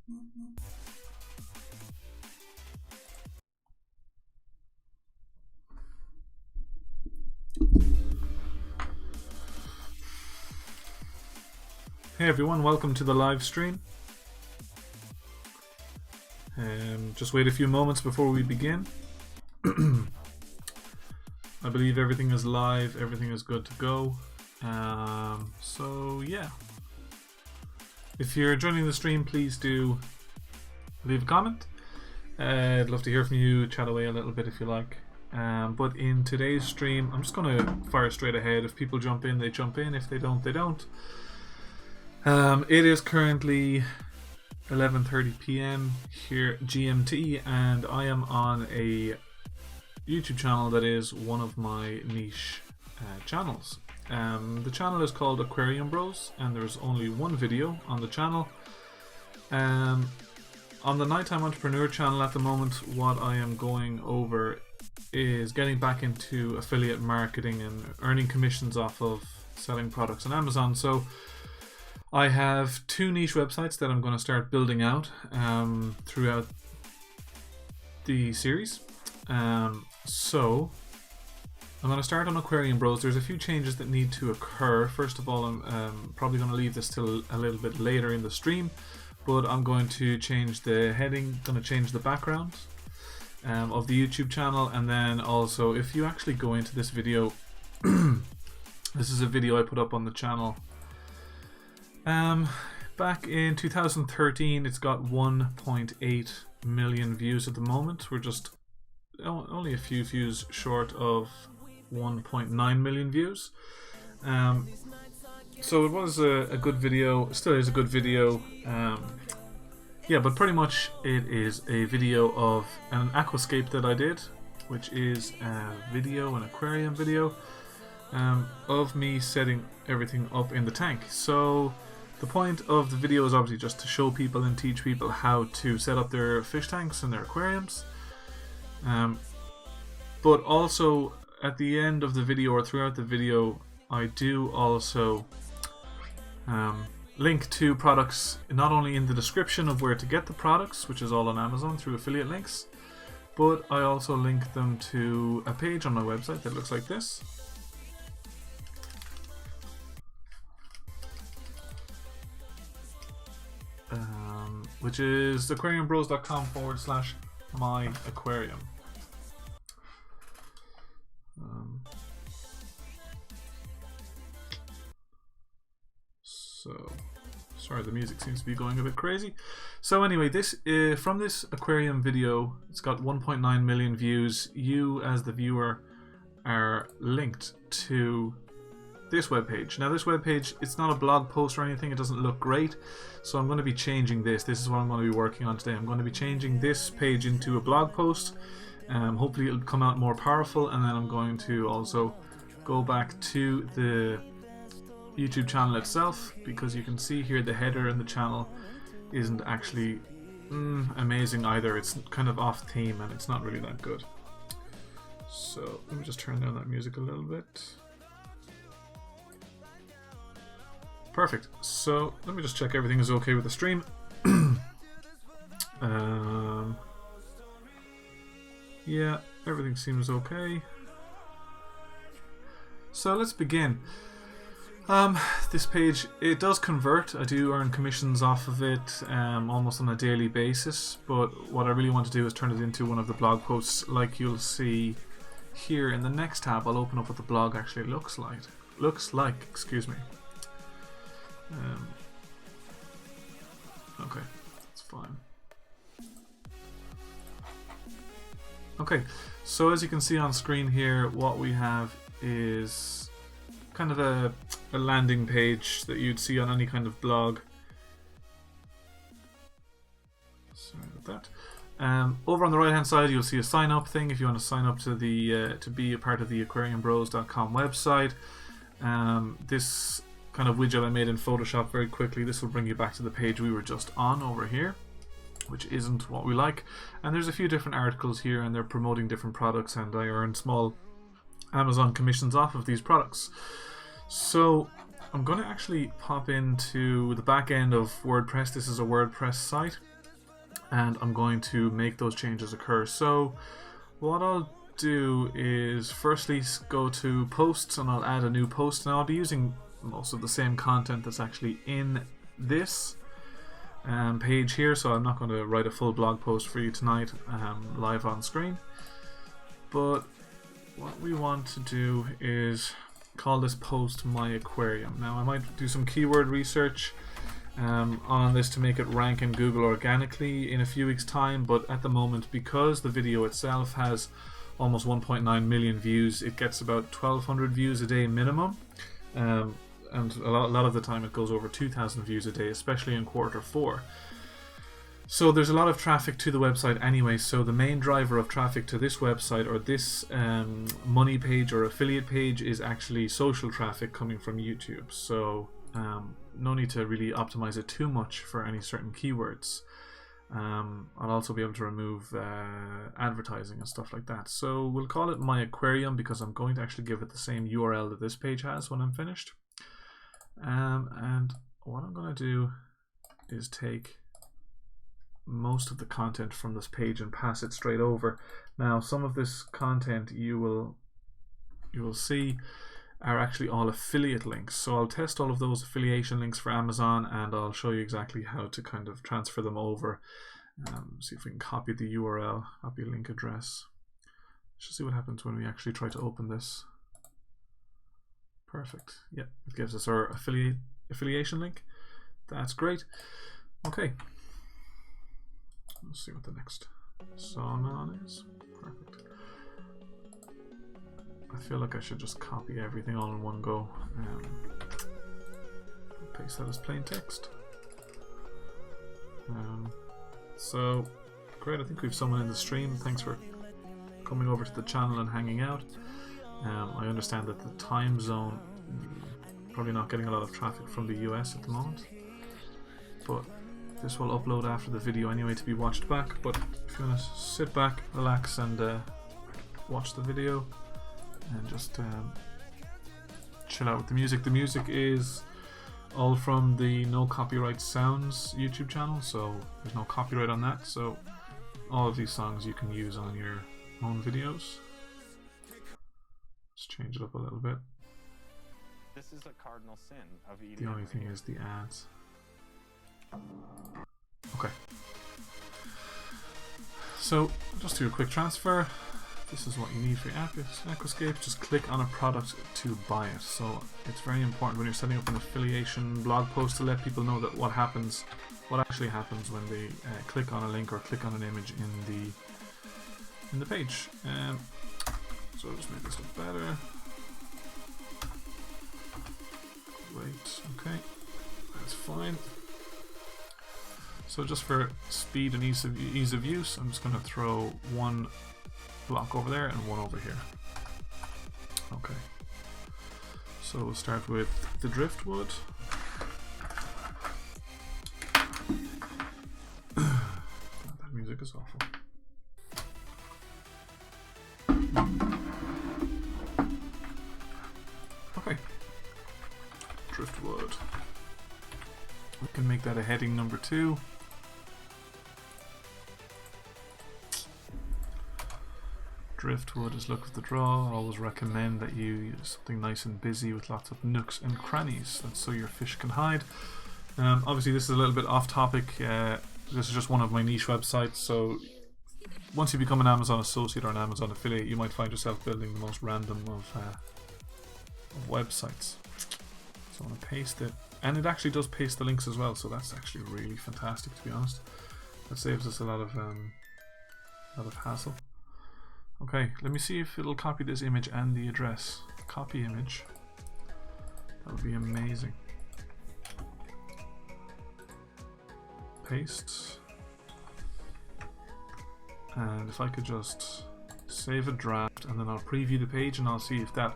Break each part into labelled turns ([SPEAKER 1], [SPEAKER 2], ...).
[SPEAKER 1] Hey everyone, welcome to the live stream. Just wait a few moments before we begin. I believe everything is live, everything is good to go. So yeah. If you're joining the stream, please do leave a comment. I'd love to hear from you, chat away a little bit if you like. But in today's stream, I'm just going to fire straight ahead. If people jump in, they jump in. If they don't, they don't. It is currently 11:30 p.m. here GMT, and I am on a YouTube channel that is one of my niche channels. The channel is called Aquarium Bros, and there's only one video on the channel. On the Nighttime Entrepreneur channel at the moment, what I am going over is getting back into affiliate marketing and earning commissions off of selling products on Amazon. So I have two niche websites that I'm going to start building out throughout the series. So I'm going to start on Aquarium Bros. There's a few changes that need to occur. First of all, I'm probably going to leave this till a little bit later in the stream, but I'm going to change the heading, going to change the background of the YouTube channel, and then also if you actually go into this video, this is a video I put up on the channel back in 2013. It's got 1.8 million views at the moment. We're just only a few views short of 1.9 million views. So it was a good video, still is a good video. Yeah, but pretty much it is a video of an aquascape that I did, which is a video, an aquarium video, of me setting everything up in the tank. So the point of the video is obviously just to show people and teach people how to set up their fish tanks and their aquariums. But also at the end of the video or throughout the video, I do also link to products, not only in the description of where to get the products, which is all on Amazon through affiliate links, but I also link them to a page on my website that looks like this. Which is aquariumbros.com/my-aquarium. So, sorry, the music seems to be going a bit crazy. So anyway, this from this aquarium video, it's got 1.9 million views. You, as the viewer, are linked to this webpage. Now this webpage, it's not a blog post or anything, it doesn't look great, so I'm going to be changing this. This is what I'm going to be working on today. I'm going to be changing this page into a blog post. Hopefully it'll come out more powerful, and then I'm going to also go back to the YouTube channel itself, because you can see here the header in the channel isn't actually amazing either. It's kind of off theme and it's not really that good. So let me just turn down that music a little bit. Perfect. So let me just check everything is okay with the stream. Yeah, everything seems okay. So let's begin. This page, it does convert. I do earn commissions off of it almost on a daily basis, but what I really want to do is turn it into one of the blog posts, like you'll see here in the next tab. I'll open up what the blog actually looks like. Excuse me. Okay, that's fine. Okay, so as you can see on screen here, what we have is kind of a landing page that you'd see on any kind of blog. Sorry about that. Over on the right hand side, you'll see a sign up thing if you want to sign up to the to be a part of the aquariumbros.com website. This kind of widget I made in Photoshop very quickly. This will bring you back to the page we were just on over here, which isn't what we like. And there's a few different articles here, and they're promoting different products, and I earn small Amazon commissions off of these products. So I'm going to actually pop into the back end of WordPress. This is a WordPress site. and I'm going to make those changes occur. So what I'll do is firstly go to posts, and I'll add a new post. Now I'll be using most of the same content that's actually in this page here, so I'm not going to write a full blog post for you tonight live on screen. But what we want to do is call this post My Aquarium. Now I might do some keyword research on this to make it rank in Google organically in a few weeks time, but at the moment, because the video itself has almost 1.9 million views, it gets about 1,200 views a day minimum, and a lot of the time it goes over 2,000 views a day, especially in Q4. So there's a lot of traffic to the website anyway, so the main driver of traffic to this website or this money page or affiliate page is actually social traffic coming from YouTube. So no need to really optimize it too much for any certain keywords. I'll also be able to remove advertising and stuff like that. So we'll call it My Aquarium because I'm going to actually give it the same URL that this page has when I'm finished. And what I'm going to do is take most of the content from this page and pass it straight over. Now some of this content you will see are actually all affiliate links, so I'll test all of those affiliation links for Amazon, and I'll show you exactly how to kind of transfer them over. See if we can copy the URL, copy a link address. Let's see what happens when we actually try to open this. Perfect. Yeah, it gives us our affiliation link. That's great. Okay, let's see what the next song on is. Perfect. I feel like I should just copy everything all in one go. Paste that as plain text. So great, I think we have someone in the stream. Thanks for coming over to the channel and hanging out. I understand that the time zone, probably not getting a lot of traffic from the US at the moment, but this will upload after the video anyway to be watched back. But if you want to sit back, relax, and watch the video and just chill out with the music. The music is all from the No Copyright Sounds YouTube channel, so there's no copyright on that, so all of these songs you can use on your own videos. Let's change it up a little bit.
[SPEAKER 2] This is a cardinal sin of eating.
[SPEAKER 1] The only thing is the ads. Okay. So just do a quick transfer. This is what you need for your Aquascape. Just click on a product to buy it. So it's very important when you're setting up an affiliation blog post to let people know that what actually happens when they click on a link or click on an image in the page. So I'll just make this look better. Great. Okay, that's fine. So just for speed and ease of use, I'm just going to throw one block over there and one over here. Okay. So we'll start with the driftwood. That music is awful. Okay. Driftwood. We can make that a heading number 2. Driftwood is luck of the draw. I always recommend that you use something nice and busy with lots of nooks and crannies. That's so your fish can hide. Obviously this is a little bit off topic. This is just one of my niche websites, so once you become an Amazon associate or an Amazon affiliate, you might find yourself building the most random of websites. So I'm going to paste it, and it actually does paste the links as well, so that's actually really fantastic, to be honest. That saves us a lot of hassle. Okay, let me see if it'll copy this image and the address. Copy image. That would be amazing. Paste. And if I could just save a draft, and then I'll preview the page and I'll see if that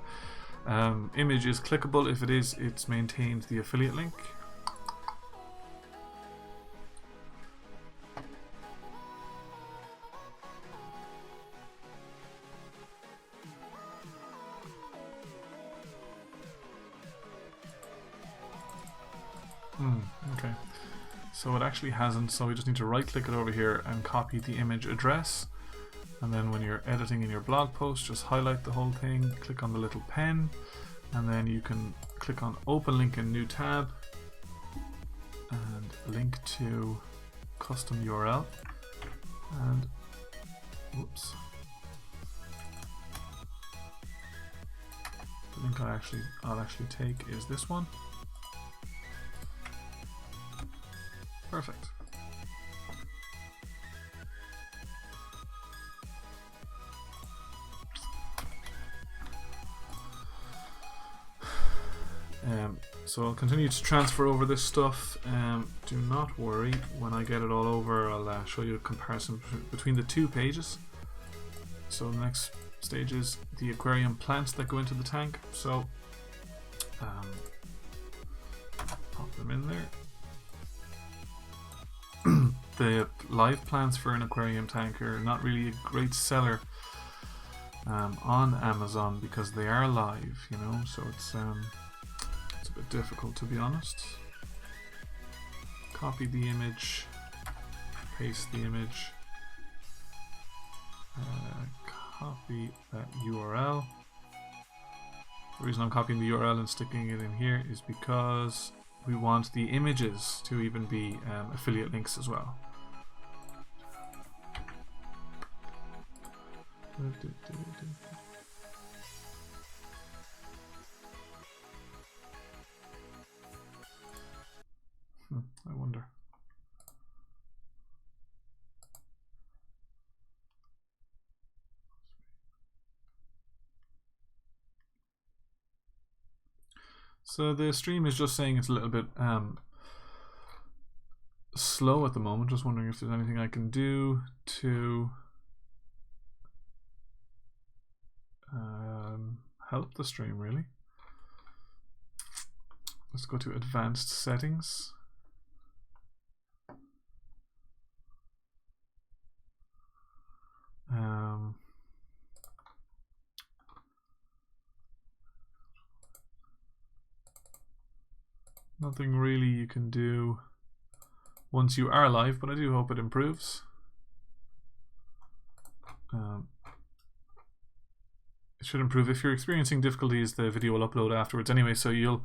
[SPEAKER 1] image is clickable. If it is, it's maintained the affiliate link. Okay, So it actually hasn't, so we just need to right click it over here and copy the image address. And then when you're editing in your blog post, just highlight the whole thing, click on the little pen, and then you can click on open link in new tab and link to custom URL. And whoops. The link I'll actually take is this one. Perfect. So I'll continue to transfer over this stuff. Do not worry, when I get it all over, I'll show you a comparison between the two pages. So the next stage is the aquarium plants that go into the tank. So pop them in there. The live plants for an aquarium tank are not really a great seller on Amazon because they are live, you know, so it's a bit difficult, to be honest. Copy the image, paste the image, copy that URL. The reason I'm copying the URL and sticking it in here is because we want the images to even be affiliate links as well. I wonder. So the stream is just saying it's a little bit slow at the moment. Just wondering if there's anything I can do to help the stream, really. Let's go to advanced settings. Nothing really you can do once you are live, but I do hope it improves. It should improve. If you're experiencing difficulties, the video will upload afterwards anyway, so you'll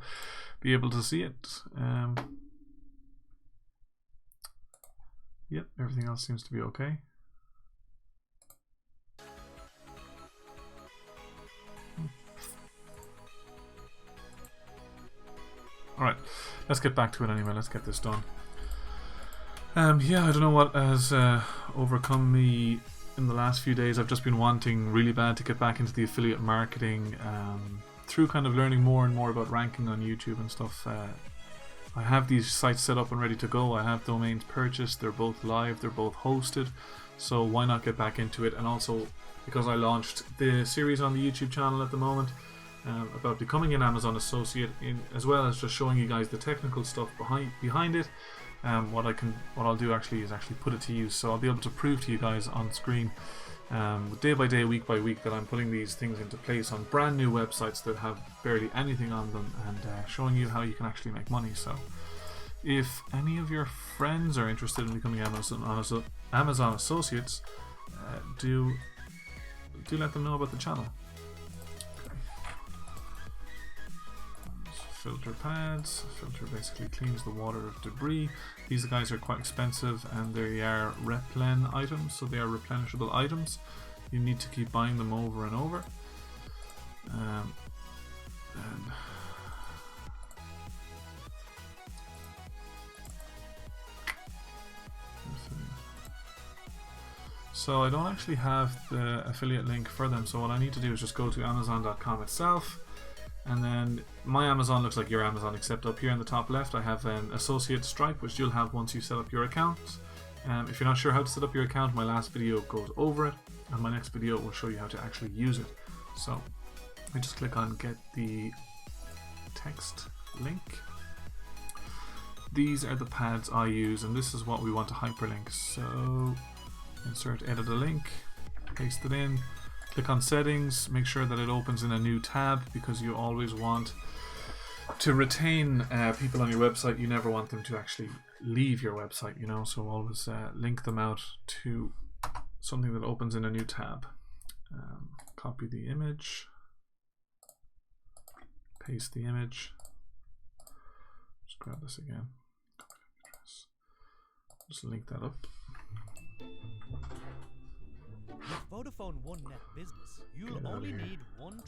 [SPEAKER 1] be able to see it. Yep, everything else seems to be okay. Alright, let's get back to it anyway. Let's get this done. Yeah, I don't know what has overcome me in the last few days. I've just been wanting really bad to get back into the affiliate marketing through kind of learning more and more about ranking on YouTube and stuff. I have these sites set up and ready to go. I have domains purchased. They're both live. They're both hosted. So why not get back into it? And also because I launched the series on the YouTube channel at the moment about becoming an Amazon associate, as well as just showing you guys the technical stuff behind it. What I'll do actually is put it to use, so I'll be able to prove to you guys on screen, day by day, week by week, that I'm putting these things into place on brand new websites that have barely anything on them, and showing you how you can actually make money. So if any of your friends are interested in becoming Amazon associates, do let them know about the channel. Filter pads. Filter basically cleans the water of debris. These guys are quite expensive and they are replen items, so they are replenishable items. You need to keep buying them over and over. So I don't actually have the affiliate link for them, so what I need to do is just go to Amazon.com itself. And then my Amazon looks like your Amazon, except up here in the top left I have an associate stripe, which you'll have once you set up your account. If you're not sure how to set up your account, my last video goes over it, and my next video will show you how to actually use it. So I just click on get the text link. These are the pads I use, and this is what we want to hyperlink. So insert edit a link, paste it in. Click on settings, make sure that it opens in a new tab, because you always want to retain people on your website, you never want them to actually leave your website, you know, so always link them out to something that opens in a new tab. Copy the image, paste the image, just grab this again, just link that up.
[SPEAKER 3] With Vodafone One Net Business, you'll only need one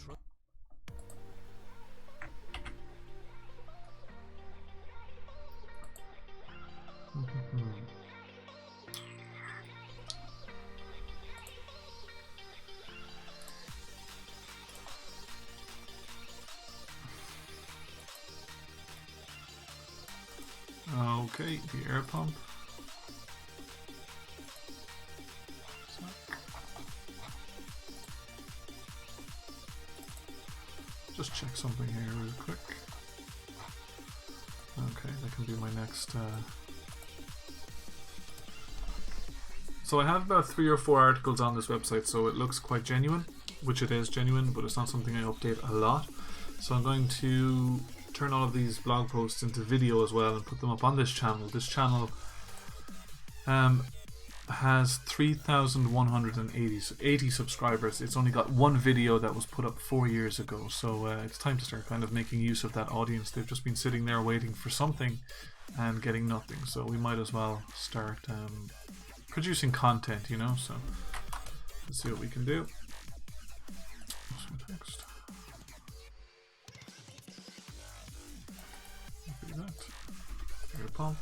[SPEAKER 1] Okay, the air pump. Just check something here real quick. Okay, that can be my next. So I have about 3 or 4 articles on this website, so it looks quite genuine, which it is genuine, but it's not something I update a lot. So I'm going to turn all of these blog posts into video as well and put them up on this channel. This channel has 3,180 subscribers. It's only got one video that was put up 4 years ago, so it's time to start kind of making use of that audience. They've just been sitting there waiting for something and getting nothing, so we might as well start producing content, you know. So let's see what we can do. Text. Do that. Air pump.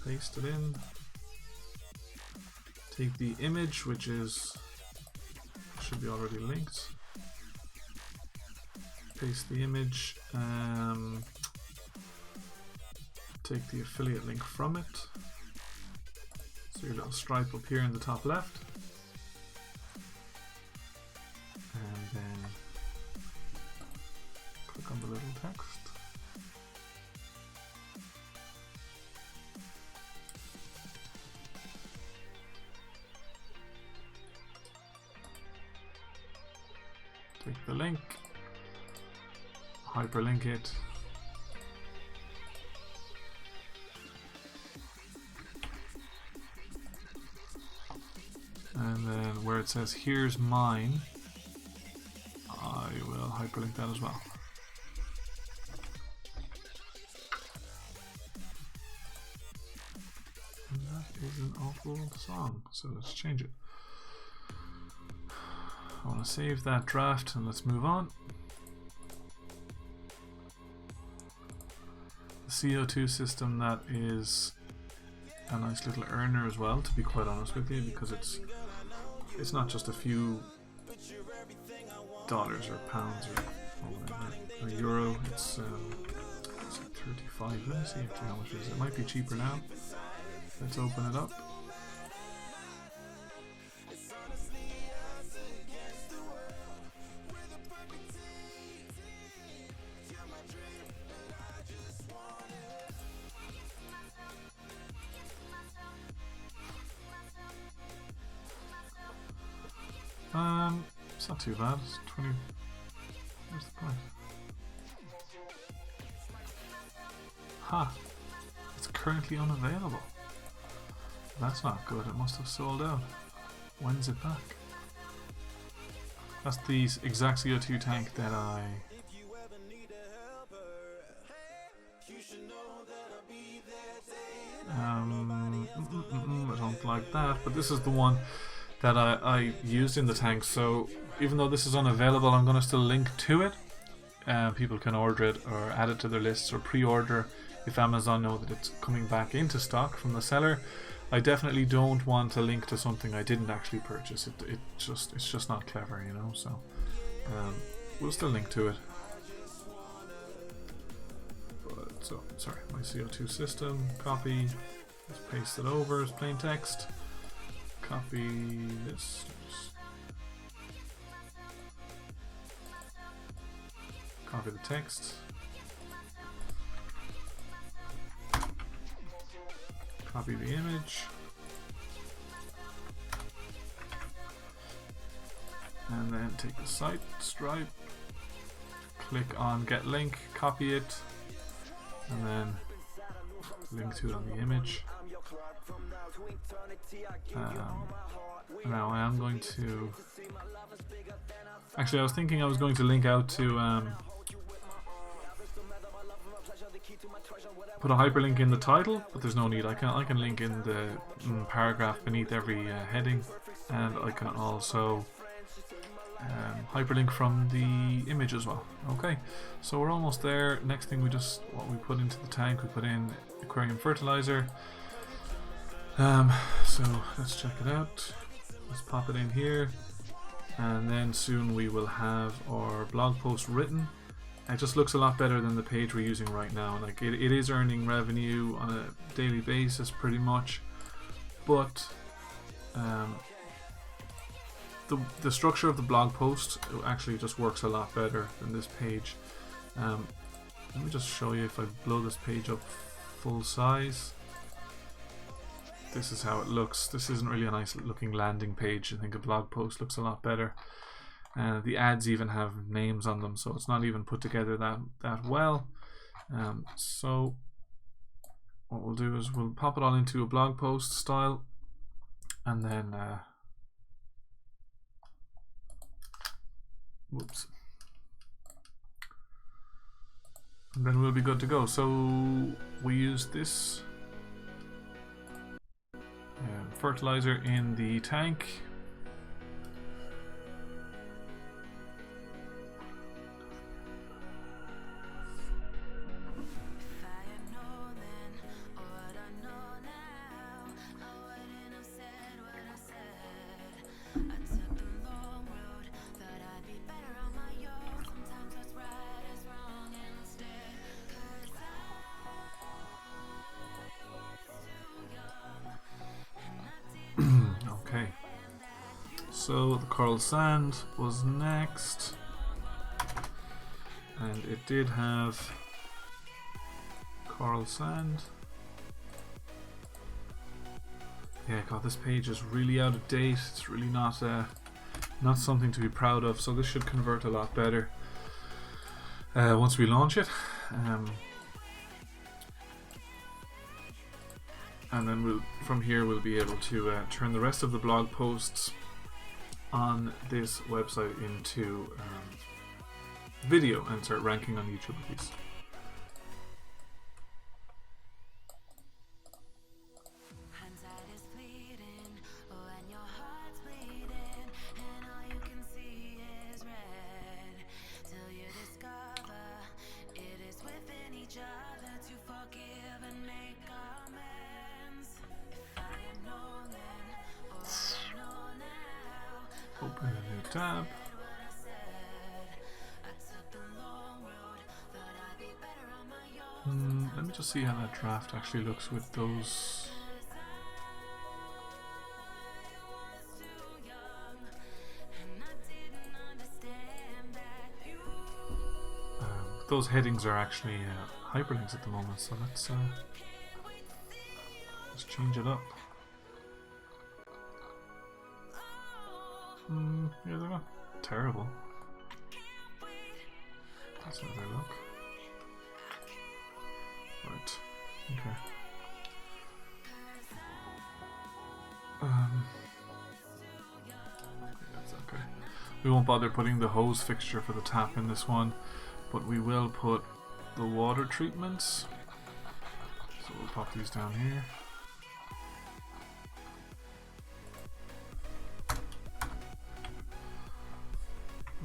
[SPEAKER 1] Paste it in. Take the image, which should be already linked. Paste the image. Take the affiliate link from it. So your little stripe up here in the top left. And then click on the little text. Take the link, hyperlink it, and then where it says here's mine, I will hyperlink that as well. And that is an awful song, so let's change it. I want to save that draft and let's move on. The CO2 system, that is a nice little earner as well, to be quite honest with you, because it's not just a few dollars or pounds or euro. It's like 35. Let me see how much it is. It might be cheaper now. Let's open it up. It's not too bad. It's 20. Where's the price? Ha! It's currently unavailable. That's not good. It must have sold out. When's it back? That's the exact CO2 tank that I don't like that, but this is the one that I used in the tank. So even though this is unavailable, I'm going to still link to it. People can order it or add it to their lists or pre-order if Amazon know that it's coming back into stock from the seller. I definitely don't want to link to something I didn't actually purchase. It's just not clever, you know. So we'll still link to it. But, so sorry, my CO2 system, copy, let's paste it over as plain text. Copy this. Copy the text. Copy the image. And then take the site stripe. click on get link, copy it, and then link to it on the image. Now I am going to, actually I was thinking I was going to link out to put a hyperlink in the title, but there's no need. I can link in the paragraph beneath every heading, and I can also hyperlink from the image as well. Okay, so we're almost there. Next thing, what we put into the tank, we put in aquarium fertilizer. So let's check it out. Let's pop it in here, and then soon we will have our blog post written. It just looks a lot better than the page we're using right now. Like it is earning revenue on a daily basis pretty much, but the structure of the blog post actually just works a lot better than this page. Let me just show you. If I blow this page up full size, this is how it looks. This isn't really a nice looking landing page. I think a blog post looks a lot better. The ads even have names on them, so it's not even put together that well. So what we'll do is we'll pop it all into a blog post style, and then whoops, and then we'll be good to go. So we use this fertilizer in the tank. Okay, so the coral sand was next, and it did have coral sand. Yeah, God, this page is really out of date. It's really not something to be proud of. So this should convert a lot better once we launch it. And then from here we'll be able to turn the rest of the blog posts on this website into video and start ranking on YouTube with these. Open a new tab. Let me just see how that draft actually looks with those. Those headings are actually hyperlinks at the moment, so let's change it up. Yeah, they're not terrible. That's how they look. Right. Okay. That's okay. We won't bother putting the hose fixture for the tap in this one, but we will put the water treatments. So we'll pop these down here.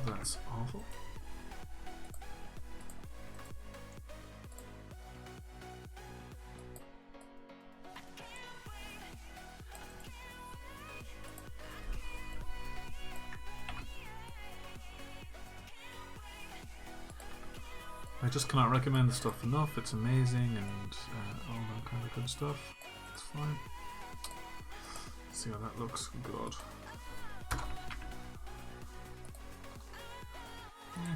[SPEAKER 1] That's awful. I just cannot recommend the stuff enough. It's amazing and all that kind of good stuff. It's fine. Let's see how that looks. God. Yeah.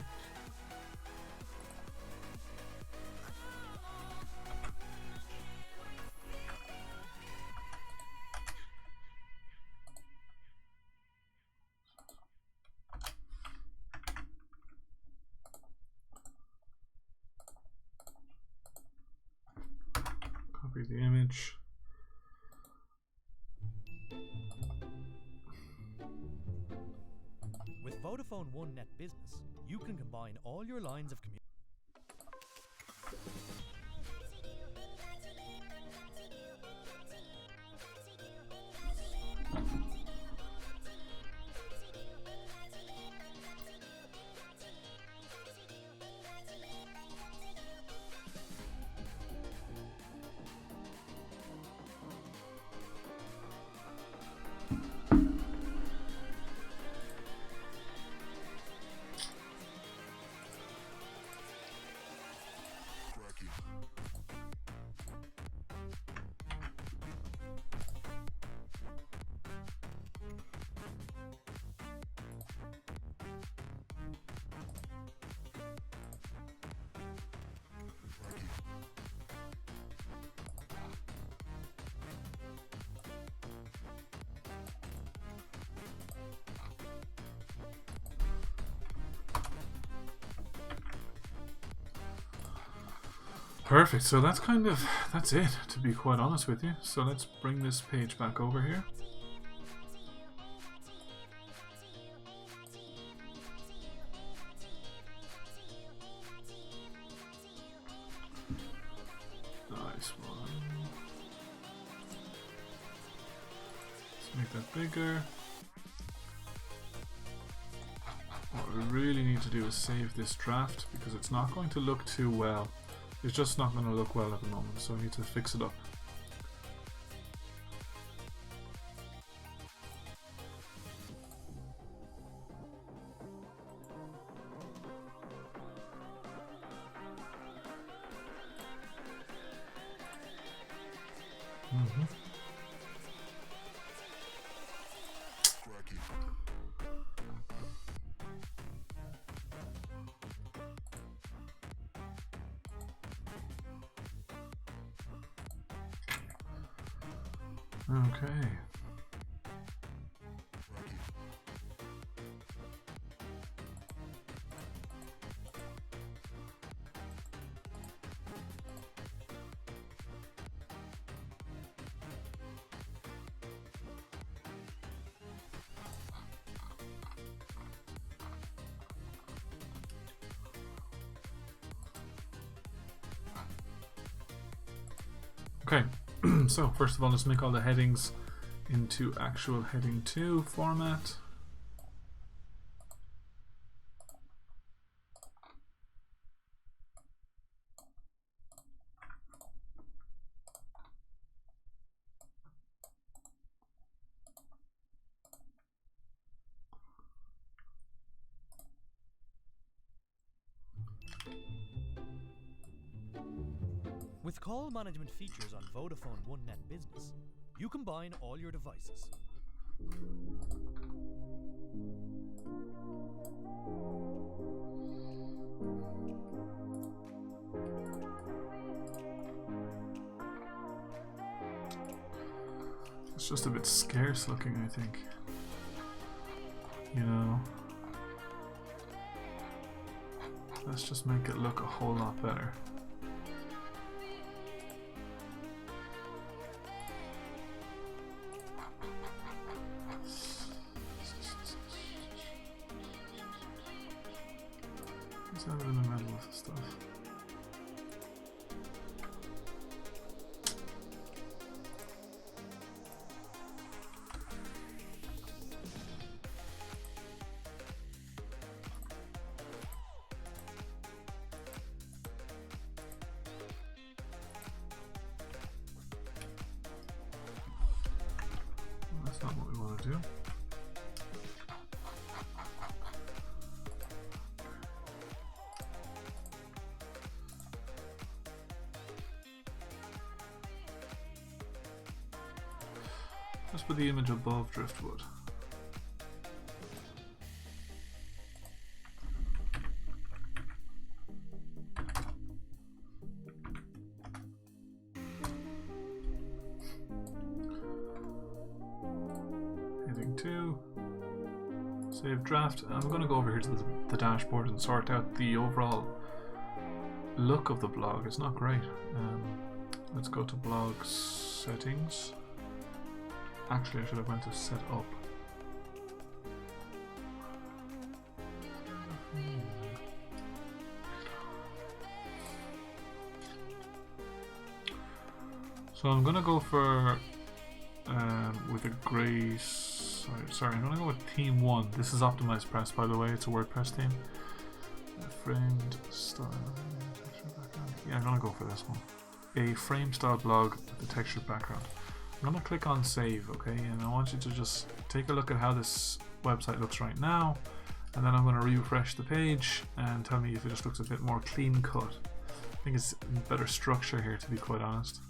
[SPEAKER 1] Copy the image.
[SPEAKER 3] With Vodafone One Net Business, you can combine all your lines of communication.
[SPEAKER 1] Perfect, so that's it, to be quite honest with you. So let's bring this page back over here. Nice one. Let's make that bigger. What we really need to do is save this draft because it's not going to look too well. It's just not going to look well at the moment, so I need to fix it up. Okay. Okay, so first of all, let's make all the headings into actual heading 2 format.
[SPEAKER 3] With call management features on Vodafone One Net Business, you combine all your devices.
[SPEAKER 1] It's just a bit scarce looking, I think. You know, let's just make it look a whole lot better. Let's have it in the middle of the stuff. That's not what we want to do. Let's put the image above driftwood. Heading 2. Save draft. I'm going to go over here to the dashboard and sort out the overall look of the blog. It's not great. Let's go to blog settings. Actually, I should have went to setup. So I'm gonna go for with a grey. Sorry, I'm gonna go with theme 1. This is optimized press, by the way. It's a WordPress theme. Framed style. Yeah, I'm gonna go for this one. A frame style blog with a textured background. I'm gonna click on save, okay? And I want you to just take a look at how this website looks right now, and then I'm gonna refresh the page and tell me if it just looks a bit more clean cut. I think it's better structure here, to be quite honest.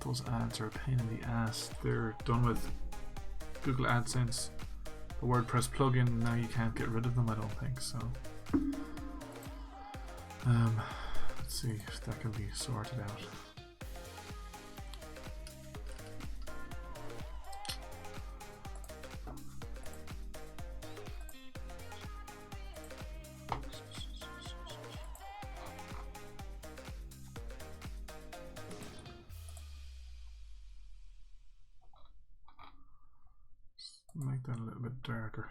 [SPEAKER 1] Those ads are a pain in the ass. They're done with Google AdSense. The WordPress plugin, now you can't get rid of them, I don't think, so. Let's see if that can be sorted out. Make that a little bit darker.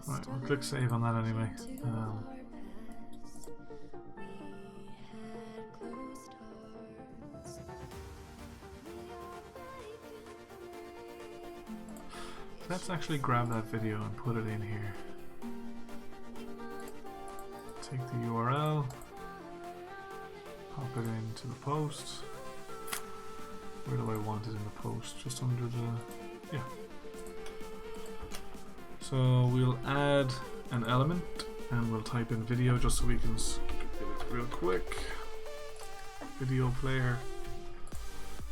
[SPEAKER 1] Right, we'll click save on that anyway. Let's actually grab that video and put it in here. Take the URL, pop it into the post. Where do I want it in the post? Just under the, yeah. So we'll add an element and we'll type in video just so we can get it real quick. Video player.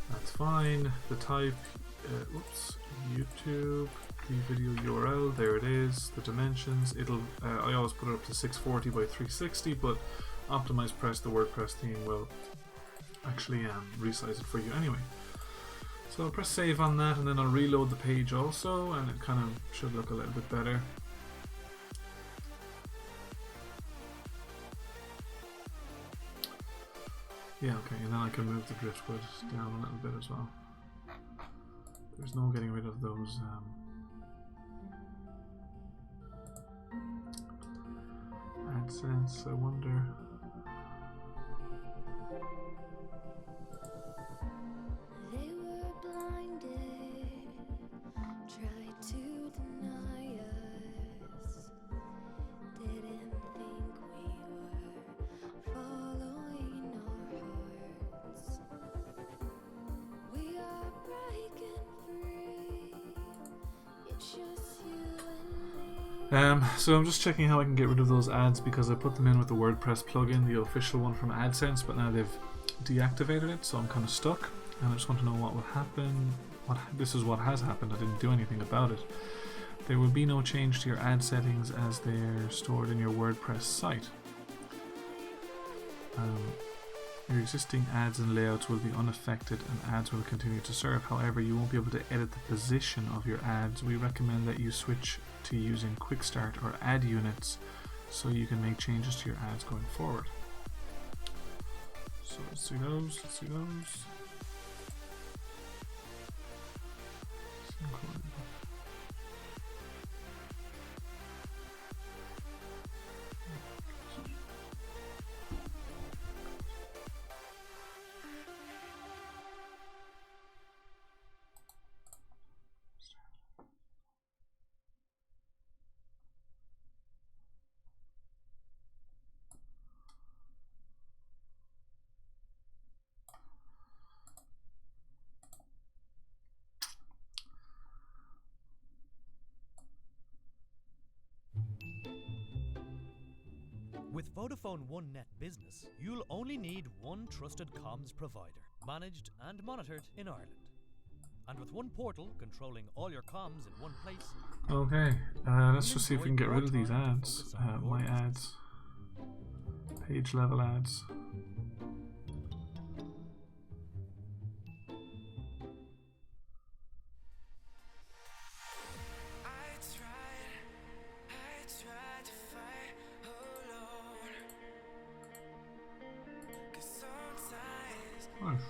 [SPEAKER 1] That's fine. The type, whoops, YouTube. The video URL, there it is. The dimensions, it'll. I always put it up to 640 by 360, but optimized press, the WordPress theme, will actually resize it for you anyway. So I'll press save on that, and then I'll reload the page also, and it kind of should look a little bit better. Yeah, okay, and then I can move the driftwood down a little bit as well. There's no getting rid of those AdSense, I wonder.
[SPEAKER 4] They were blinded, tried to deny us, didn't think we were following our hearts. We are breaking free, it's just you and me.
[SPEAKER 1] So I'm just checking how I can get rid of those ads because I put them in with the WordPress plugin, the official one from AdSense, but now they've deactivated it, so I'm kind of stuck, and I just want to know what will happen. This is what has happened. I didn't do anything about it. There will be no change to your ad settings as they're stored in your WordPress site. Your existing ads and layouts will be unaffected and ads will continue to serve. However, you won't be able to edit the position of your ads. We recommend that you switch to using Quick Start or ad units so you can make changes to your ads going forward. So let's see those.
[SPEAKER 3] Vodafone One Net Business, you'll only need one trusted comms provider, managed and monitored in Ireland. And with one portal controlling all your comms in one place.
[SPEAKER 1] Okay, let's just see if we can get rid of these ads. My ads. Page level ads. Nice.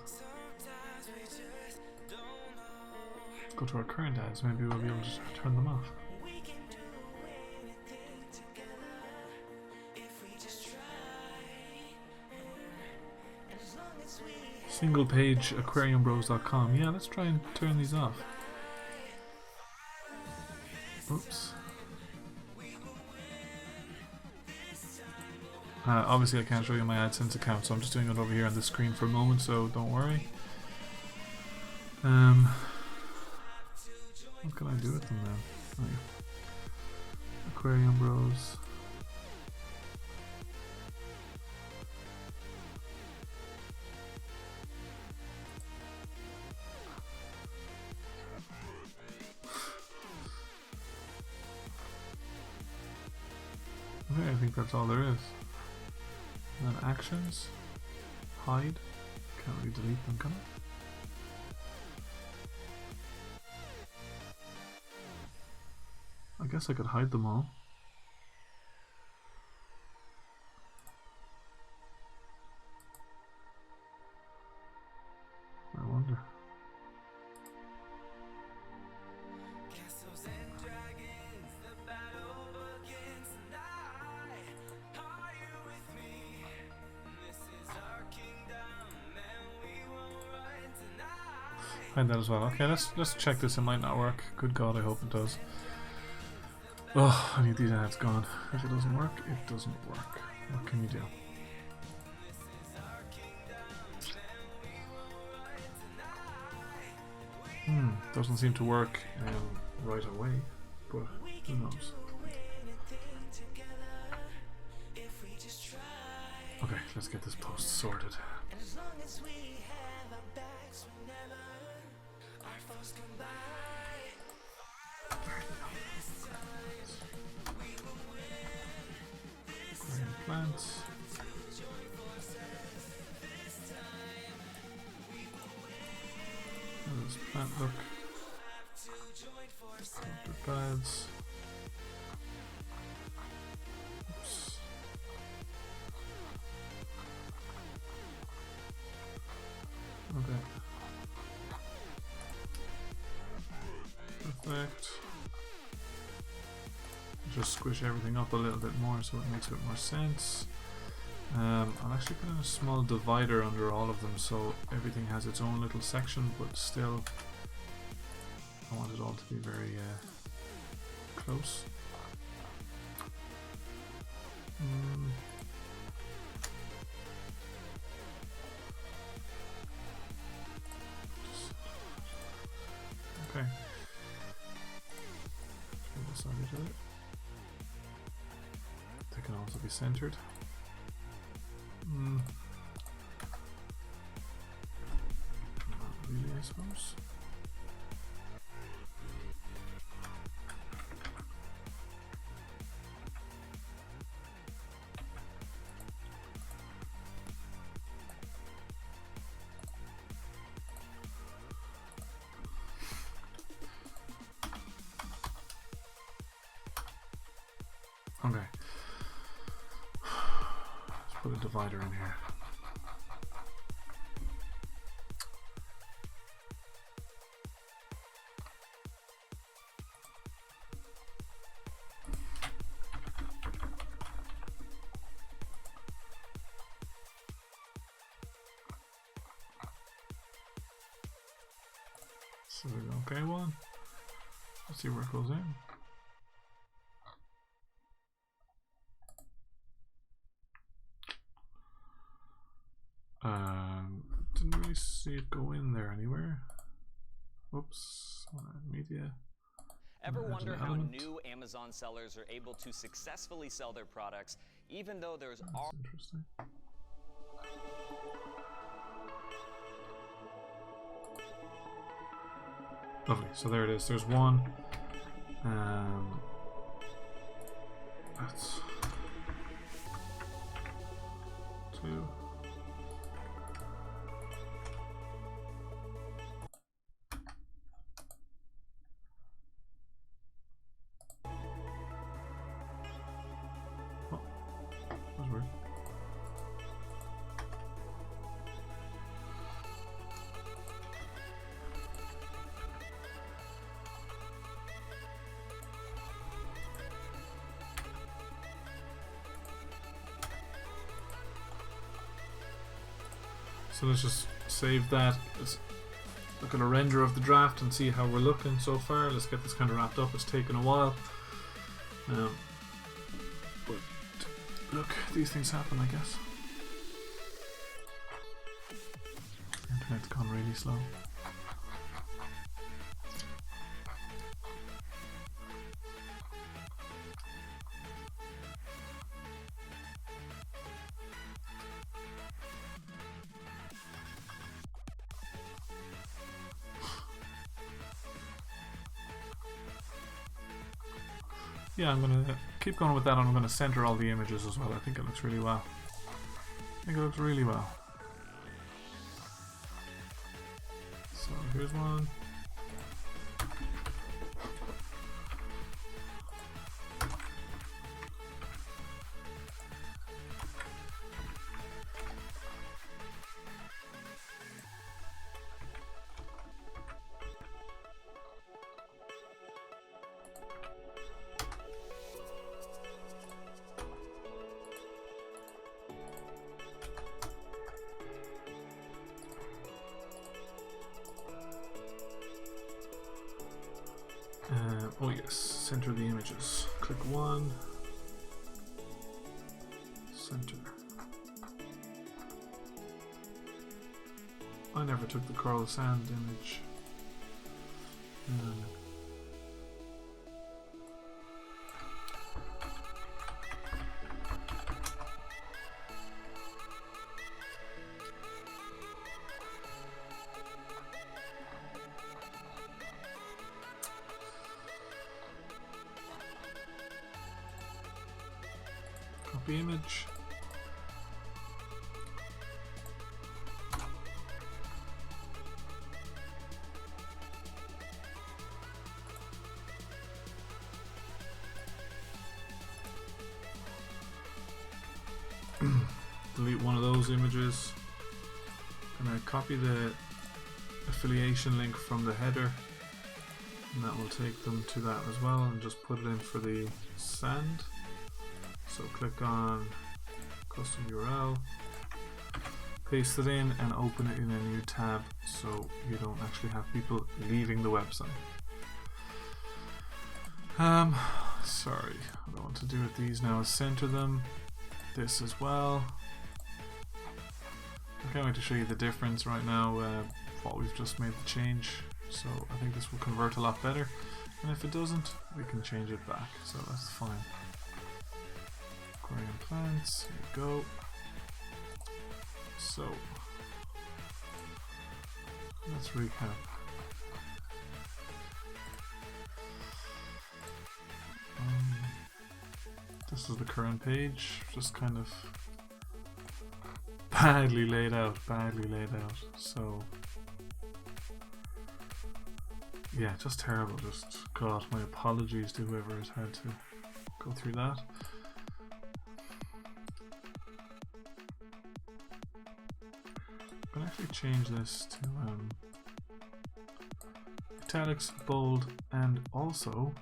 [SPEAKER 1] Go to our current ads, maybe we'll be able to just turn them off. Single page aquariumbros.com. Yeah, let's try and turn these off. Oops. Obviously I can't show you my AdSense account, so I'm just doing it over here on the screen for a moment, so don't worry. What can I do with them now? Oh, Aquarium Bros. Okay, I think that's all there is. And then actions, hide. Can't really delete them, can I? I guess I could hide them all. I wonder. Hide that as well. Okay, let's check this. It might not work. Good God, I hope it does. Oh, I need these ads gone. If it doesn't work, it doesn't work. What can you do? Doesn't seem to work right away, but who knows? Okay, let's get this post sorted. Plants. How does plant look? Filter pads. Oops. Okay. Perfect. Just squish everything up a little bit more so it makes a bit more sense. I'll actually put in a small divider under all of them so everything has its own little section, but still I want it all to be very close. Okay. This side of it. They can also be centered. Not really, I suppose. Okay. Let's put a divider in here. So okay one. Let's see where it goes in. Didn't really see it go in there anywhere. Oops, media.
[SPEAKER 5] Ever wonder how new Amazon sellers are able to successfully sell their products even though there's
[SPEAKER 1] That's interesting. Lovely. So there it is. There's one. That's two. Oh, that's weird. So let's just save that. Let's look at a render of the draft and see how we're looking so far. Let's get this kind of wrapped up. It's taken a while. But look, these things happen, I guess. Internet's gone really slow. Yeah, I'm gonna keep going with that, and I'm gonna center all the images as well. I think it looks really well. So here's one. Oh yes, center the images. Click one. Center. I never took the coral sand image. Copy image. Delete one of those images. Gonna copy the affiliation link from the header, and that will take them to that as well, and just put it in for the sand. So click on custom URL, paste it in, and open it in a new tab so you don't actually have people leaving the website. Sorry, what I want to do with these now is center them. This as well. I can't wait to show you the difference right now, what we've just made the change. So I think this will convert a lot better, and if it doesn't, we can change it back, so that's fine. Aquarium plants, here we go. So let's recap. This is the current page, just kind of badly laid out. So yeah, just terrible. Just God, my apologies to whoever has had to go through that. I'm gonna actually change this to italics, bold, and also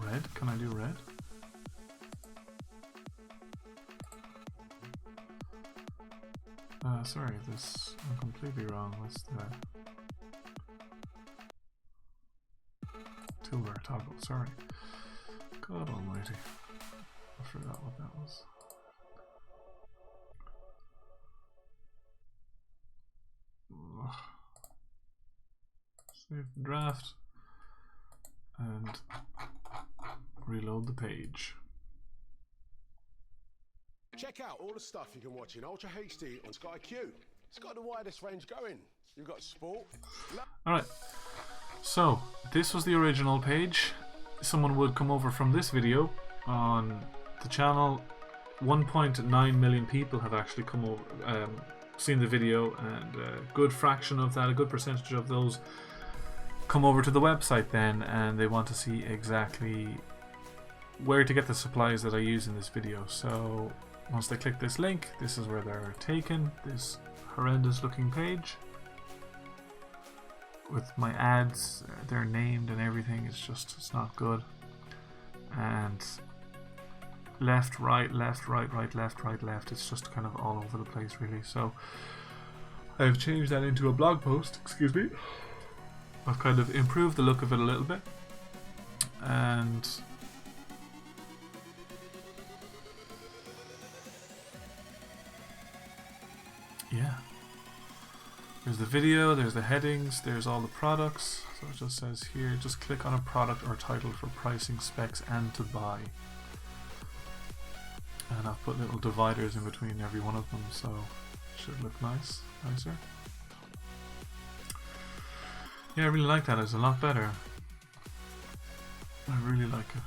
[SPEAKER 1] red. Can I do red? Sorry, this I'm completely wrong. What's the toolbar toggle? Sorry. God almighty. I forgot what that was. Ugh. Save the draft and reload the page.
[SPEAKER 5] Check out all the stuff you can watch in Ultra HD on Sky Q. It's got the widest range going. You've got sport.
[SPEAKER 1] Alright, so this was the original page. Someone would come over from this video on the channel. 1.9 million people have actually come over, seen the video, and a good fraction of that, a good percentage of those come over to the website then, and they want to see exactly where to get the supplies that I use in this video. So once they click this link, this is where they're taken, this horrendous looking page with my ads, they're named and everything. It's not good. And left, right, left, right, right, left, right, left. It's just kind of all over the place, really. So I've changed that into a blog post. Excuse me. I've kind of improved the look of it a little bit, and yeah, there's the video, there's the headings, there's all the products. So it just says here, just click on a product or title for pricing, specs, and to buy. And I've put little dividers in between every one of them, so it should look nicer. Yeah, I really like that. It's a lot better. I really like it.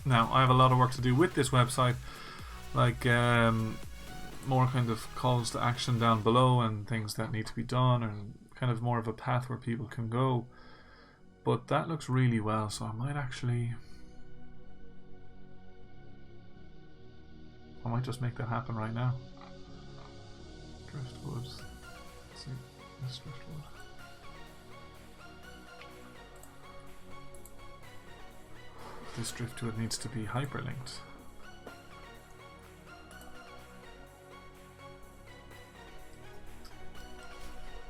[SPEAKER 1] Now, I have a lot of work to do with this website, like more kind of calls to action down below and things that need to be done, and kind of more of a path where people can go. But that looks really well, so I might just make that happen right now. Driftwood. Let's see, this driftwood. This driftwood needs to be hyperlinked.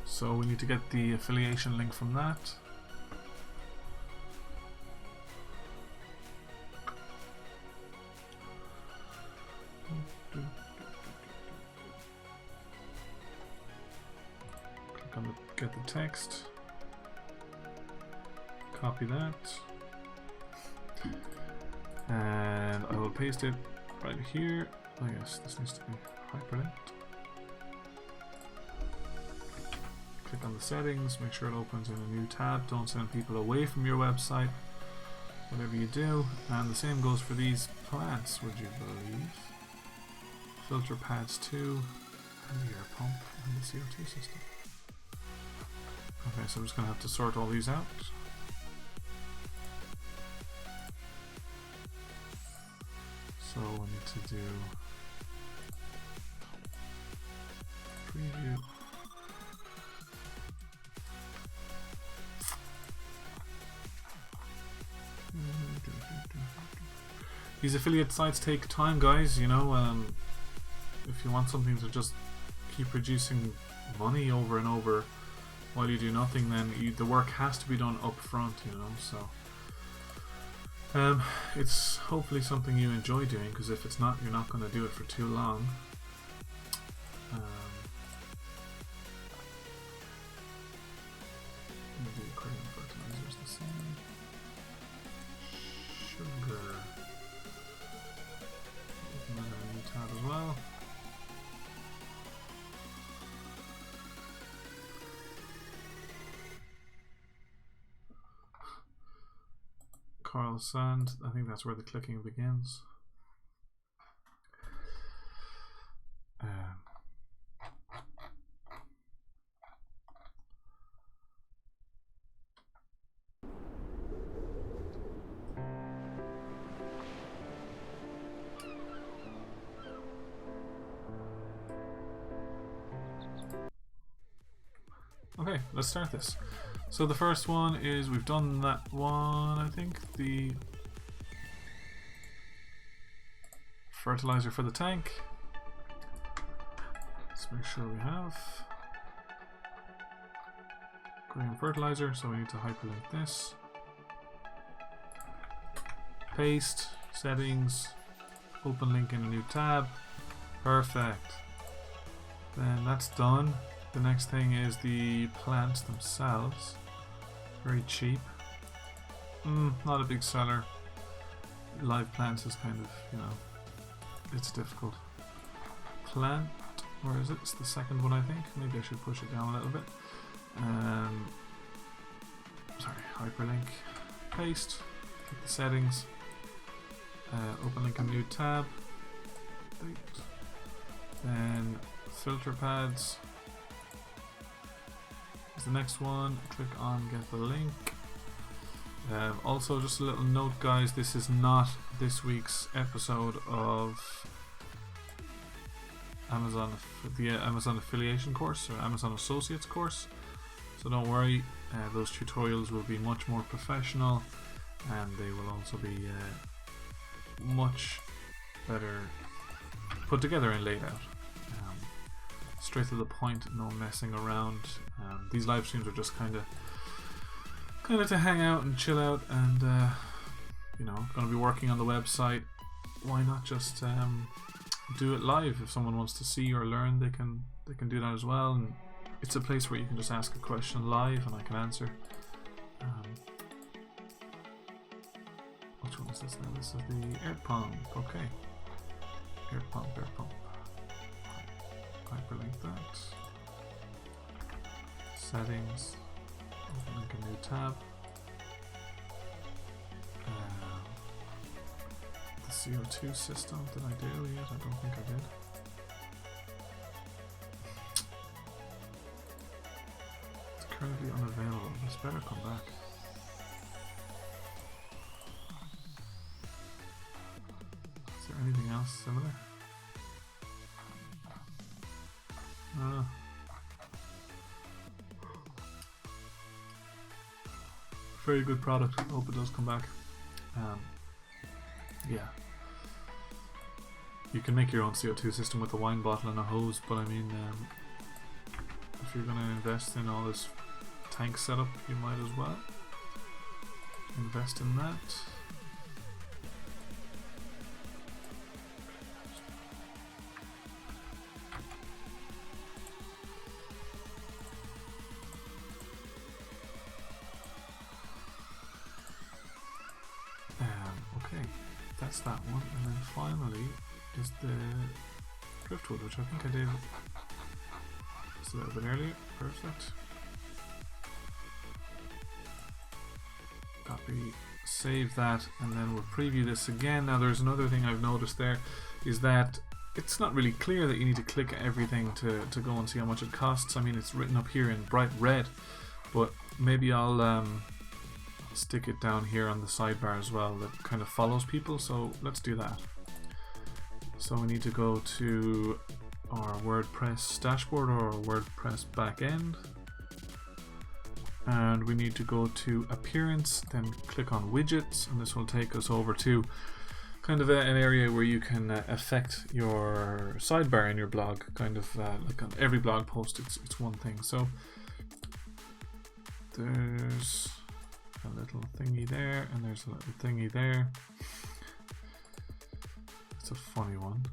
[SPEAKER 1] So we need to get the affiliation link from that. Click on get the text, copy that, and I will paste it right here. Oh yes, this needs to be hyperlinked. Click on the settings, make sure it opens in a new tab. Don't send people away from your website, whatever you do. And the same goes for these plants, would you believe? Filter pads 2, and the air pump, and the CO2 system. Okay, so I'm just going to have to sort all these out. So we need to do preview. These affiliate sites take time, guys, you know. If you want something to just keep producing money over and over while you do nothing, then the work has to be done up front, you know. So it's hopefully something you enjoy doing, because if it's not, you're not going to do it for too long. Do creating fertilizers the same. Sugar. Open that in a new tab as well. Coral sand, I think that's where the clicking begins. Okay, let's start this. So the first one is, we've done that one, I think, the fertilizer for the tank. Let's make sure we have green fertilizer, so we need to hyperlink this. Paste, settings, open link in a new tab. Perfect. Then that's done. The next thing is the plants themselves. Very cheap. Not a big seller. Live plants is kind of, you know, it's difficult. Plant, where is it? It's the second one, I think. Maybe I should push it down a little bit. Sorry, hyperlink. Paste. Click the settings. Open link a new tab. Then filter pads. Here's the next one. Click on get the link. Also, just a little note, guys, this is not this week's episode of the Amazon affiliation course or Amazon Associates course, so don't worry, those tutorials will be much more professional and they will also be much better put together and laid out. Straight to the point, no messing around. These live streams are just kind of to hang out and chill out, and you know, going to be working on the website. Why not just do it live? If someone wants to see or learn, they can do that as well. And it's a place where you can just ask a question live and I can answer. Which one is this now? This is the air pump. Okay, air pump. Hyperlink that. Settings. Open link a new tab. The CO2 system, did I do yet? I don't think I did. It's currently unavailable. This better come back. Is there anything else similar? Very good product. Hope it does come back. Yeah. You can make your own CO2 system with a wine bottle and a hose, but I mean, if you're going to invest in all this tank setup, you might as well invest in that. Okay, that's that one, and then finally is the driftwood, which I think I did just a little bit earlier. Perfect. Copy, save that, and then we'll preview this again. Now there's another thing I've noticed there, is that it's not really clear that you need to click everything to go and see how much it costs. I mean, it's written up here in bright red, but maybe I'll stick it down here on the sidebar as well, that kind of follows people. So let's do that. So we need to go to our WordPress dashboard or our WordPress backend, and we need to go to appearance, then click on widgets, and this will take us over to kind of an area where you can affect your sidebar in your blog, kind of like on every blog post it's one thing. So there's a little thingy there, and there's a little thingy there. It's a funny one.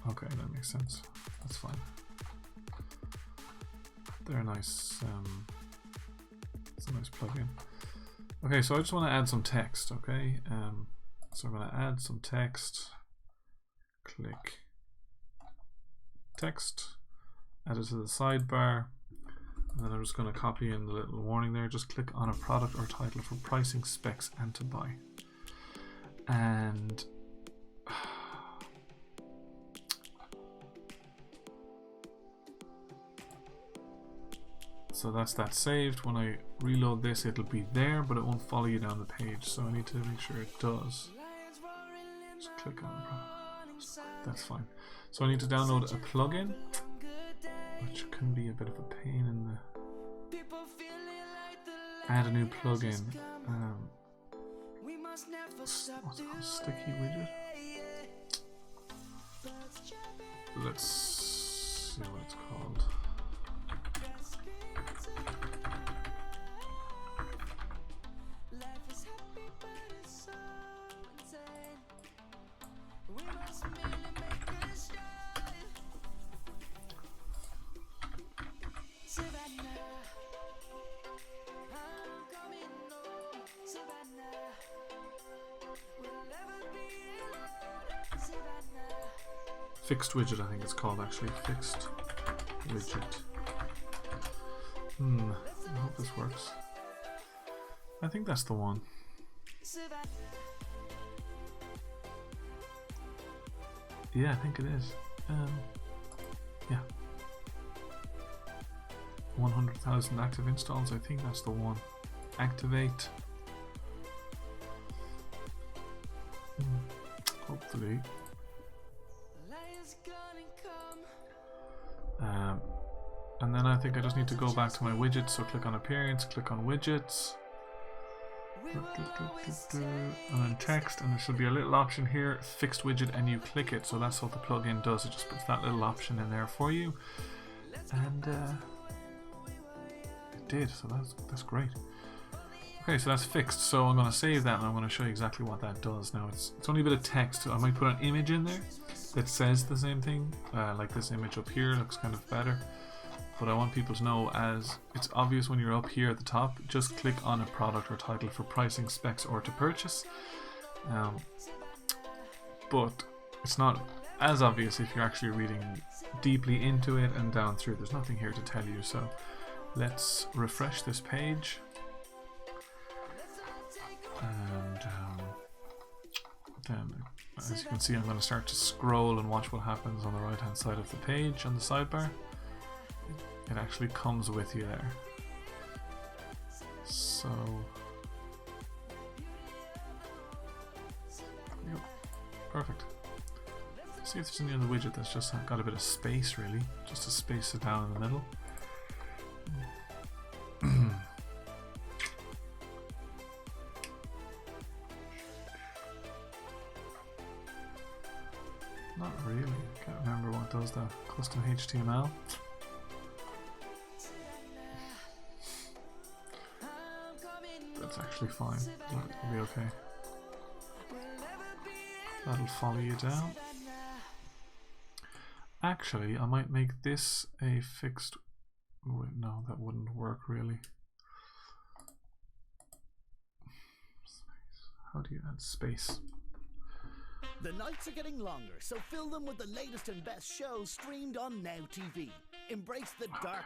[SPEAKER 1] Okay, that makes sense. That's fine. They're nice. It's a nice plugin. Okay, so I just want to add some text. Okay, so I'm going to add some text. Click text. Add it to the sidebar. And then I'm just going to copy in the little warning there. Just click on a product or title for pricing, specs, and to buy. And so that's that saved. When I reload this, it'll be there, but it won't follow you down the page. So I need to make sure it does. Just click on it. That's fine. So I need to download a plugin, which can be a bit of a pain in the... Add a new plugin. What's it called? Sticky widget? Let's see what it's called. Fixed widget, I think it's called actually. Fixed widget. I hope this works. I think that's the one. Yeah, I think it is. Yeah. 100,000 active installs, I think that's the one. Activate. Hopefully. And then I think I just need to go back to my widgets, so click on appearance, click on widgets, and then text, and there should be a little option here, fixed widget, and you click it. So that's what the plugin does, it just puts that little option in there for you, and it did, so that's great. Okay, so that's fixed, so I'm going to save that and I'm going to show you exactly what that does. Now it's only a bit of text, I might put an image in there that says the same thing, like this image up here looks kind of better. But I want people to know, as it's obvious when you're up here at the top, just click on a product or title for pricing, specs, or to purchase. But it's not as obvious if you're actually reading deeply into it and down through. There's nothing here to tell you, so let's refresh this page. And then, as you can see, I'm going to start to scroll and watch what happens on the right hand side of the page on the sidebar. It actually comes with you there. So yep, perfect. See if there's any other widget that's just got a bit of space, really, just to space it down in the middle. Not really. Can't remember what does that. Custom HTML. That's actually fine. That'll be okay. That'll follow you down. Actually, I might make this a fixed. Wait, no, that wouldn't work really. How do you add space?
[SPEAKER 6] The nights are getting longer, so fill them with the latest and best shows streamed on Now TV. Embrace the dark.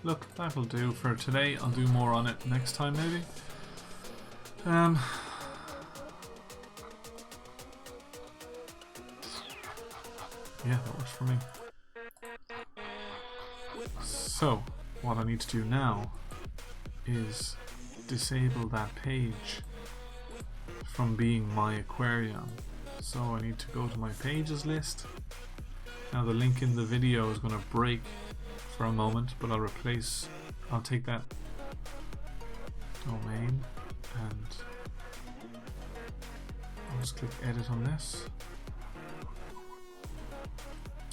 [SPEAKER 1] Look, that'll do for today. I'll do more on it next time, maybe. Yeah, that works for me. So, what I need to do now is disable that page from being my aquarium. So I need to go to my pages list. Now the link in the video is going to break for a moment, but I'll take that domain and I'll just click edit on this.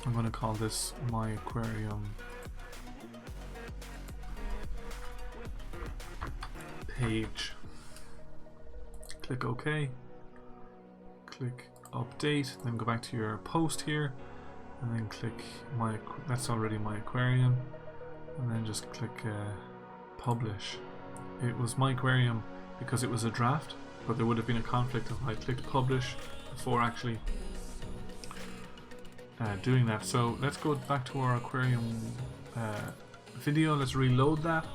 [SPEAKER 1] I'm going to call this my aquarium page. Click OK, click update, then go back to your post here and then click that's already my aquarium, and then just click publish. It was my aquarium because it was a draft, but there would have been a conflict if I clicked publish before actually doing that. So let's go back to our aquarium video. Let's reload that.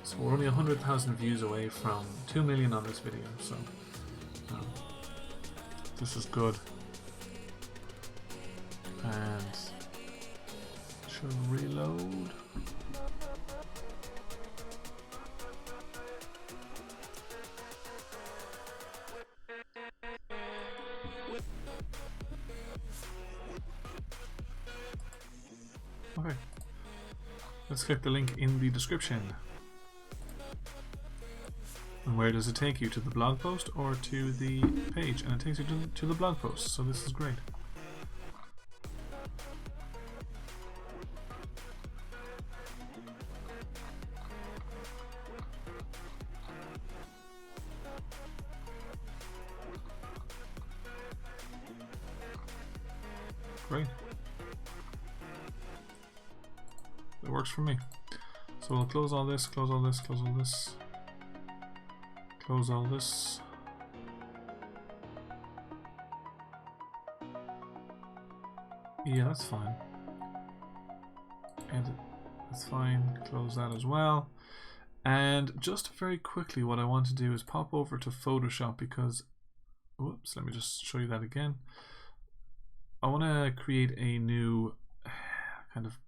[SPEAKER 1] So we're only 100,000 views away from 2 million on this video, so this is good. And should reload. Okay. Let's click the link in the description. And where does it take you? To the blog post or to the page? And it takes you to the blog post, so this is great. Great. It works for me. So we'll close all this, close all this, close all this, close all this. Yeah, that's fine. Edit. That's fine. Close that as well. And just very quickly, what I want to do is pop over to Photoshop because, whoops, let me just show you that again. I want to create a new kind of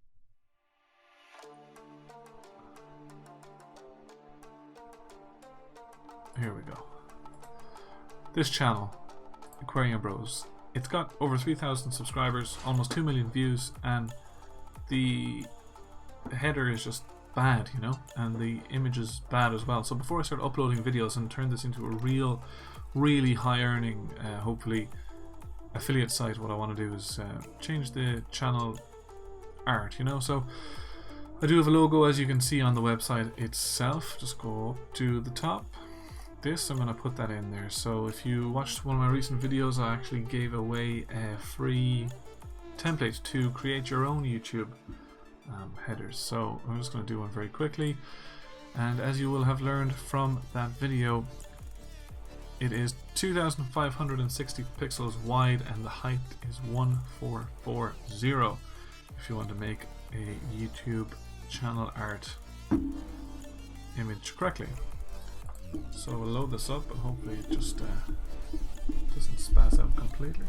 [SPEAKER 1] here we go. This channel, Aquarium Bros, it's got over 3,000 subscribers, almost 2 million views, and the header is just bad, you know, and the image is bad as well. So before I start uploading videos and turn this into a really high earning, hopefully affiliate site, what I want to do is change the channel art, you know. So I do have a logo, as you can see on the website itself. Just go up to the top. This, I'm going to put that in there. So if you watched one of my recent videos, I actually gave away a free template to create your own YouTube headers. So I'm just going to do one very quickly, and as you will have learned from that video, it is 2560 pixels wide and the height is 1440 if you want to make a YouTube channel art image correctly. So we'll load this up and hopefully it just doesn't spaz out completely.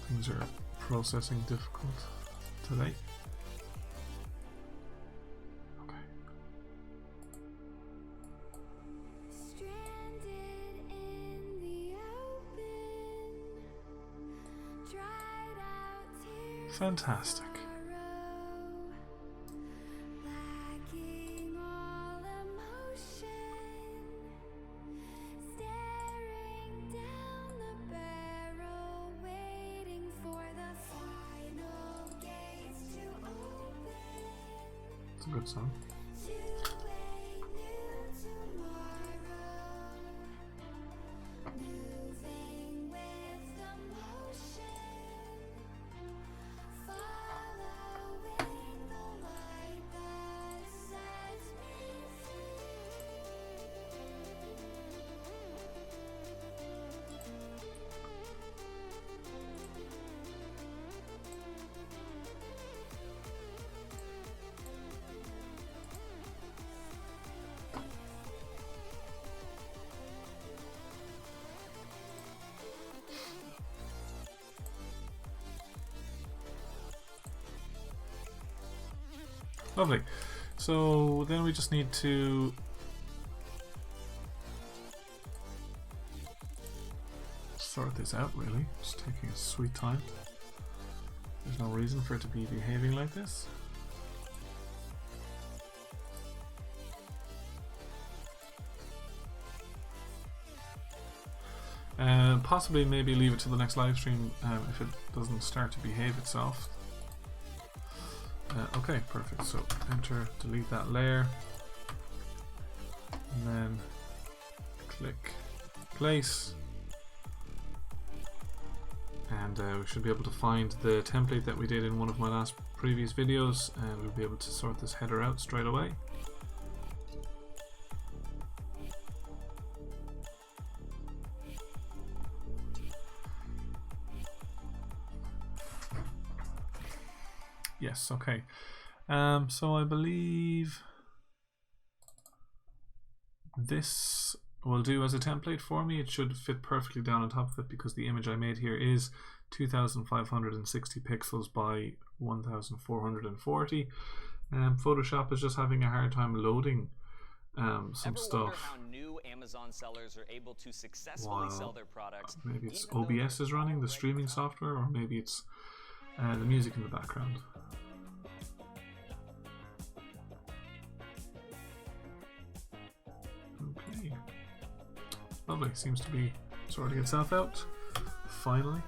[SPEAKER 1] Things are processing difficult today. Okay.
[SPEAKER 4] Stranded in the open, dried out tears
[SPEAKER 1] Fantastic.
[SPEAKER 4] lacking all emotion, staring down the barrel, waiting for the final gates to open
[SPEAKER 1] It's a good song.
[SPEAKER 4] to a new tomorrow, moving with the motion, following the light that sets me
[SPEAKER 1] Lovely. So then we just need to sort this out, really. It's taking a sweet time. There's no reason for it to be behaving like this. Possibly maybe leave it to the next live stream if it doesn't start to behave itself. Okay, perfect. So enter, delete that layer, and then click place, and we should be able to find the template that we did in one of my last previous videos, and we'll be able to sort this header out straight away. Yes, okay. So I believe this will do as a template for me. It should fit perfectly down on top of it because the image I made here is 2560 pixels by 1440. Photoshop is just having a hard time loading some
[SPEAKER 7] Ever wonder
[SPEAKER 1] stuff.
[SPEAKER 7] how new Amazon sellers are able to successfully sell their products?
[SPEAKER 1] Maybe it's
[SPEAKER 7] even though
[SPEAKER 1] OBS
[SPEAKER 7] they're
[SPEAKER 1] is running, the
[SPEAKER 7] already
[SPEAKER 1] streaming software, or maybe it's the music in the background. Okay. Lovely. Seems to be sorting itself out. Finally.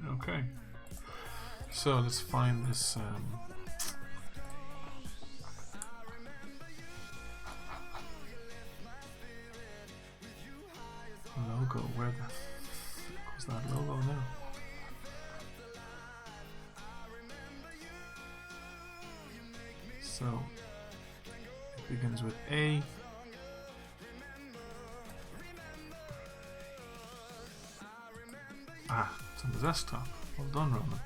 [SPEAKER 1] Okay. So let's find this logo. Where the f was that logo now? So it begins with A. Ah, it's on the desktop. Well done, Roman.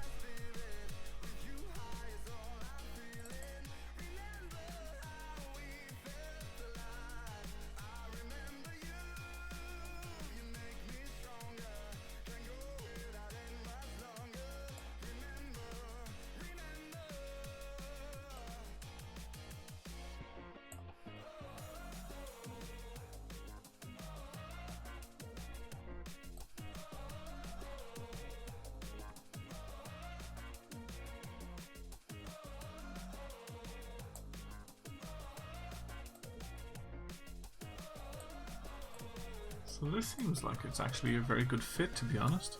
[SPEAKER 1] So this seems like it's actually a very good fit, to be honest.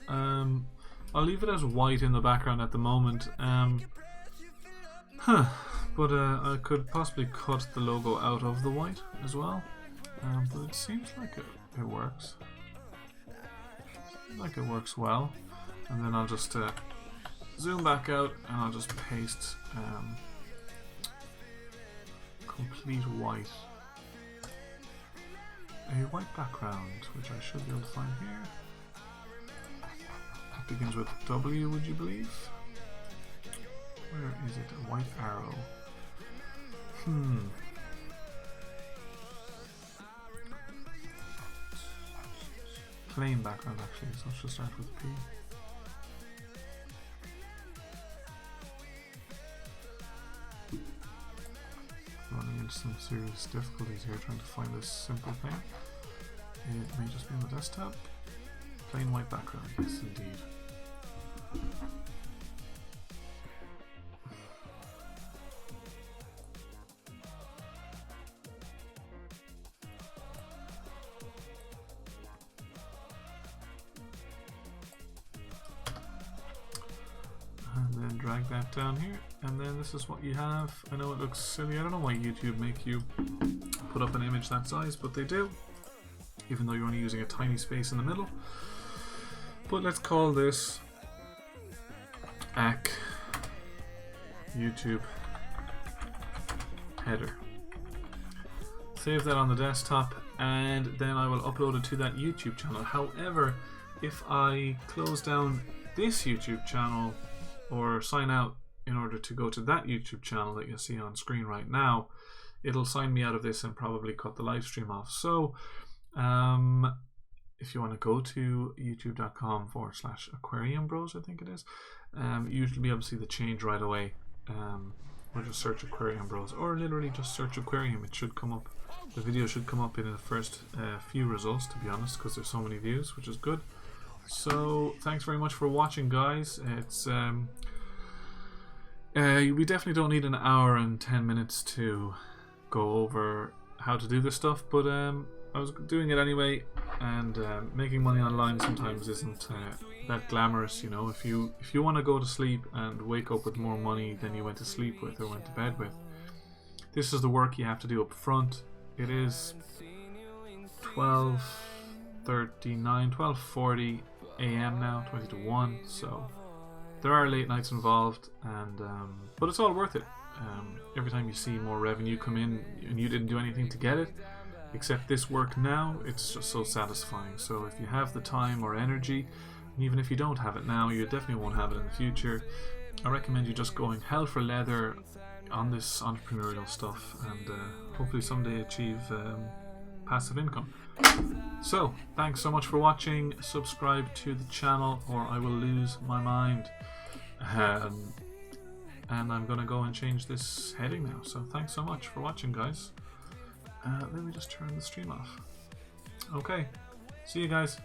[SPEAKER 1] I'll leave it as white in the background at the moment. But I could possibly cut the logo out of the white as well. But it seems like it works. Like it works well. And then I'll just zoom back out and I'll just paste complete white. A white background, which I should be able to find here. It begins with W, would you believe? Where is it? A white arrow. Plain background, actually, so let's just start with P. Running into some serious difficulties here trying to find this simple thing. It may just be on the desktop. Plain white background, yes indeed. And then drag that down here, and then this is what you have. I know it looks silly, I don't know why YouTube make you put up an image that size, but they do, even though you're only using a tiny space in the middle. But let's call this AC YouTube header. Save that on the desktop, and then I will upload it to that YouTube channel. However, if I close down this YouTube channel or sign out in order to go to that YouTube channel that you see on screen right now, it'll sign me out of this and probably cut the live stream off. So if you want to go to youtube.com/aquarium bros, I think it is, you should be able to see the change right away. Or just search Aquarium Bros, or literally just search Aquarium. It should come up. The video should come up in the first few results, to be honest, because there's so many views, which is good. So thanks very much for watching, guys. It's we definitely don't need an hour and 10 minutes to go over how to do this stuff, but I was doing it anyway, and making money online sometimes isn't that glamorous, you know. If you want to go to sleep and wake up with more money than you went to sleep with or went to bed with, this is the work you have to do up front. It is 12:40 a.m. now, 20 to 1, so there are late nights involved, and but it's all worth it. Every time you see more revenue come in and you didn't do anything to get it except this work now, it's just so satisfying. So if you have the time or energy, and even if you don't have it now, you definitely won't have it in the future, I recommend you just going hell for leather on this entrepreneurial stuff, and hopefully someday achieve passive income. So thanks so much for watching. Subscribe to the channel or I will lose my mind. And I'm gonna go and change this heading now. So thanks so much for watching, guys. Let me just turn the stream off. Okay, see you guys.